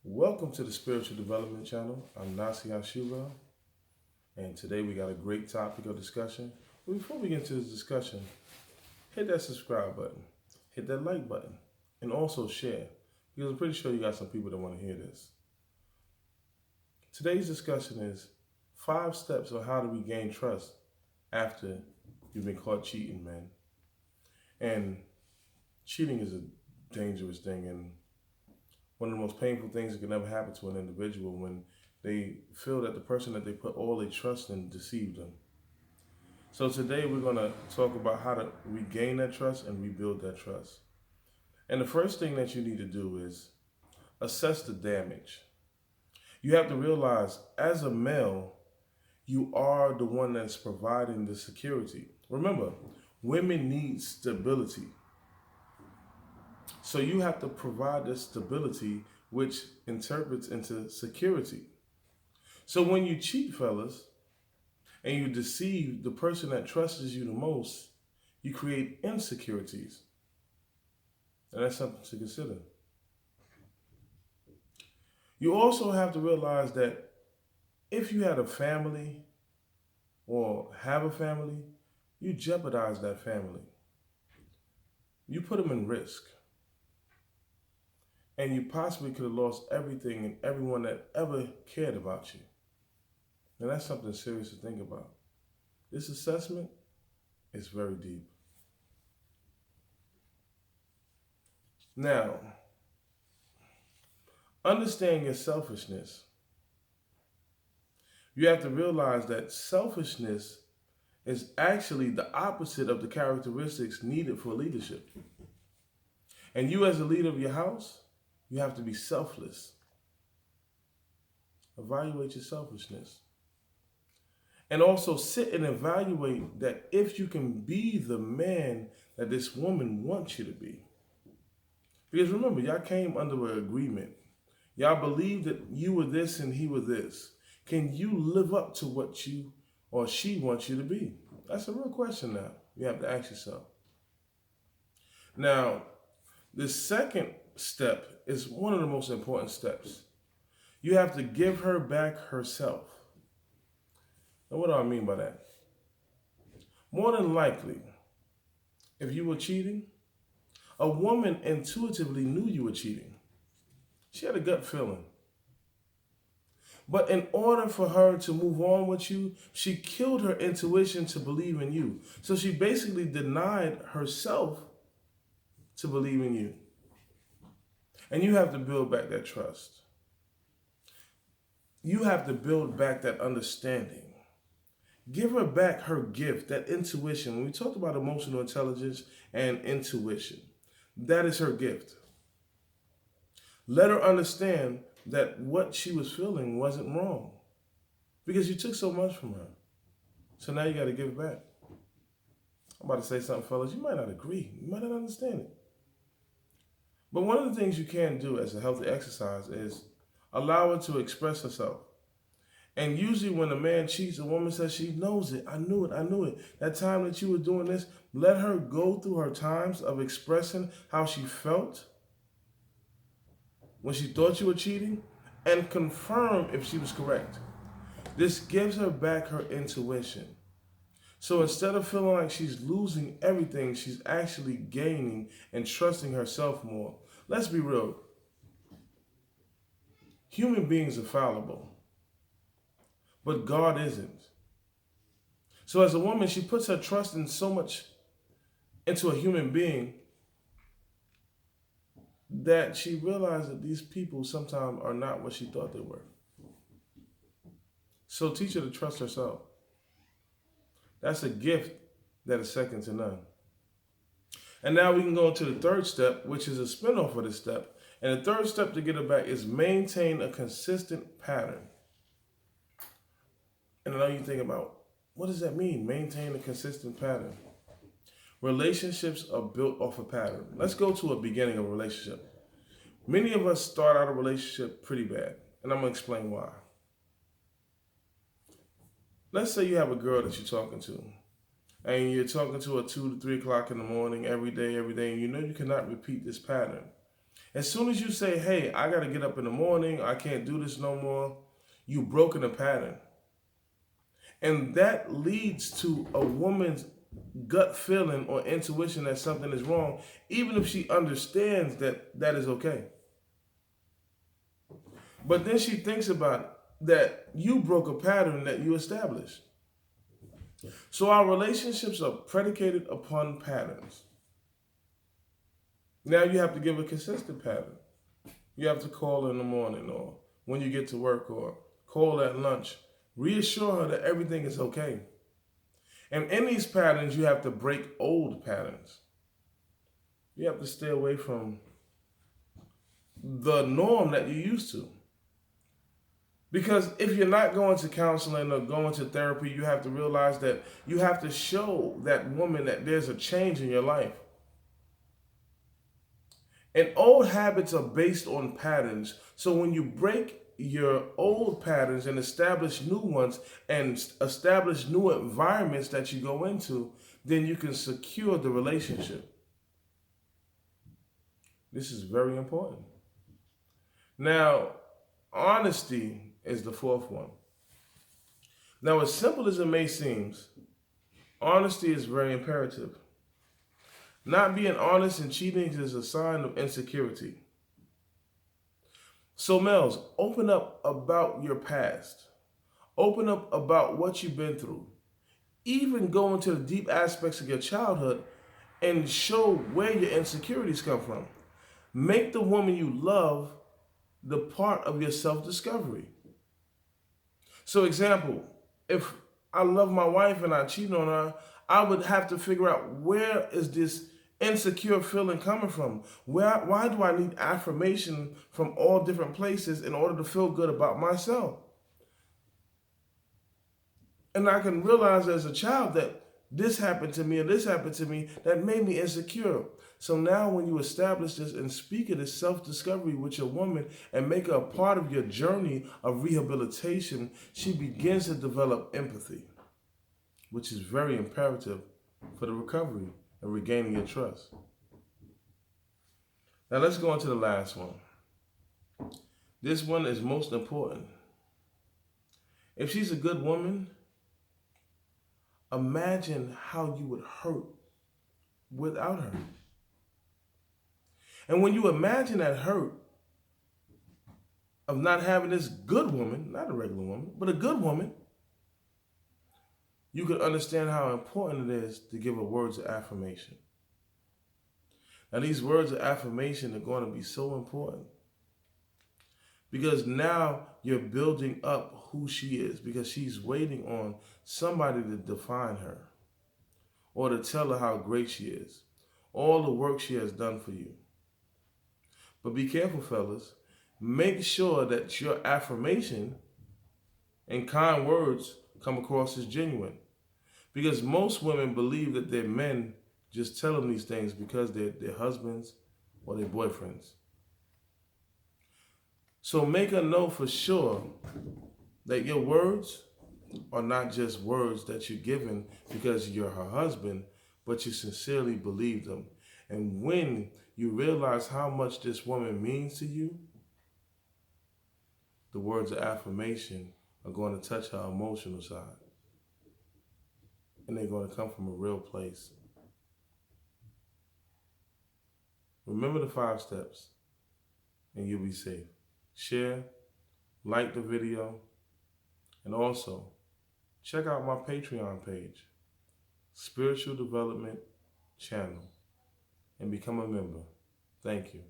Welcome to the Spiritual Development Channel. I'm Nasi Hashiva, and today we got a great topic of discussion. But before we get into this discussion, hit that subscribe button, hit that like button, and also share, because I'm pretty sure you got some people that want to hear this. Today's discussion is 5 steps on how to regain trust after you've been caught cheating, man. And cheating is a dangerous thing, and one of the most painful things that can ever happen to an individual when they feel that the person that they put all their trust in deceived them. So today we're going to talk about how to regain that trust and rebuild that trust. And the first thing that you need to do is assess the damage. You have to realize, as a male, you are the one that's providing the security. Remember, women need stability. So you have to provide this stability, which interprets into security. So when you cheat, fellas, and you deceive the person that trusts you the most, you create insecurities. And that's something to consider. You also have to realize that if you had a family or have a family, you jeopardize that family. You put them in risk. And you possibly could have lost everything and everyone that ever cared about you. And that's something serious to think about. This assessment is very deep. Now, understand your selfishness. You have to realize that selfishness is actually the opposite of the characteristics needed for leadership. And you, as a leader of your house, you have to be selfless. Evaluate your selfishness. And also sit and evaluate that if you can be the man that this woman wants you to be. Because remember, y'all came under an agreement. Y'all believed that you were this and he was this. Can you live up to what you or she wants you to be? That's a real question now. You have to ask yourself. Now, the second step is one of the most important steps. You have to give her back herself. Now, what do I mean by that? More than likely, if you were cheating, a woman intuitively knew you were cheating. She had a gut feeling. But in order for her to move on with you, she killed her intuition to believe in you. So she basically denied herself to believe in you. And you have to build back that trust. You have to build back that understanding. Give her back her gift, that intuition. When we talk about emotional intelligence and intuition, that is her gift. Let her understand that what she was feeling wasn't wrong, because you took so much from her. So now you got to give it back. I'm about to say something, fellas. You might not agree. You might not understand it. But one of the things you can do as a healthy exercise is allow her to express herself. And usually when a man cheats, a woman says she knows it. I knew it. That time that you were doing this, let her go through her times of expressing how she felt when she thought you were cheating and confirm if she was correct. This gives her back her intuition. So instead of feeling like she's losing everything, she's actually gaining and trusting herself more. Let's be real. Human beings are fallible, but God isn't. So as a woman, she puts her trust in so much into a human being that she realized that these people sometimes are not what she thought they were. So teach her to trust herself. That's a gift that is second to none. And now we can go to the third step, which is a spinoff of this step. And the third step to get it back is maintain a consistent pattern. And now you think about, what does that mean? Maintain a consistent pattern. Relationships are built off a pattern. Let's go to a beginning of a relationship. Many of us start out a relationship pretty bad. And I'm going to explain why. Let's say you have a girl that you're talking to, and you're talking to her 2 to 3 o'clock in the morning every day, and you know you cannot repeat this pattern. As soon as you say, hey, I got to get up in the morning, I can't do this no more, you've broken a pattern. And that leads to a woman's gut feeling or intuition that something is wrong, even if she understands that that is okay. But then she thinks about that you broke a pattern that you established. So our relationships are predicated upon patterns. Now you have to give a consistent pattern. You have to call in the morning or when you get to work or call at lunch. Reassure her that everything is okay. And in these patterns, you have to break old patterns. You have to stay away from the norm that you're used to. Because if you're not going to counseling or going to therapy, you have to realize that you have to show that woman that there's a change in your life. And old habits are based on patterns. So when you break your old patterns and establish new ones and establish new environments that you go into, then you can secure the relationship. This is very important. Now, honesty is the fourth one. Now, as simple as it may seem, honesty is very imperative. Not being honest and cheating is a sign of insecurity. So males, open up about your past. Open up about what you've been through. Even go into the deep aspects of your childhood and show where your insecurities come from. Make the woman you love the part of your self-discovery. So example, if I love my wife and I cheat on her, I would have to figure out where is this insecure feeling coming from? Why do I need affirmation from all different places in order to feel good about myself? And I can realize as a child that this happened to me or this happened to me that made me insecure. So now when you establish this and speak of this self-discovery with your woman and make her a part of your journey of rehabilitation, she begins to develop empathy, which is very imperative for the recovery and regaining your trust. Now let's go on to the last one. This one is most important. If she's a good woman, imagine how you would hurt without her. And when you imagine that hurt of not having this good woman, not a regular woman, but a good woman, you can understand how important it is to give her words of affirmation. Now, these words of affirmation are going to be so important because now you're building up who she is because she's waiting on somebody to define her or to tell her how great she is, all the work she has done for you. But be careful, fellas. Make sure that your affirmation and kind words come across as genuine. Because most women believe that their men just tell them these things because they're their husbands or their boyfriends. So make her know for sure that your words are not just words that you're given because you're her husband, but you sincerely believe them. And when you realize how much this woman means to you, the words of affirmation are going to touch her emotional side. And they're going to come from a real place. Remember the 5 steps, and you'll be safe. Share, like the video, and also check out my Patreon page, Spiritual Development Channel, and become a member. Thank you.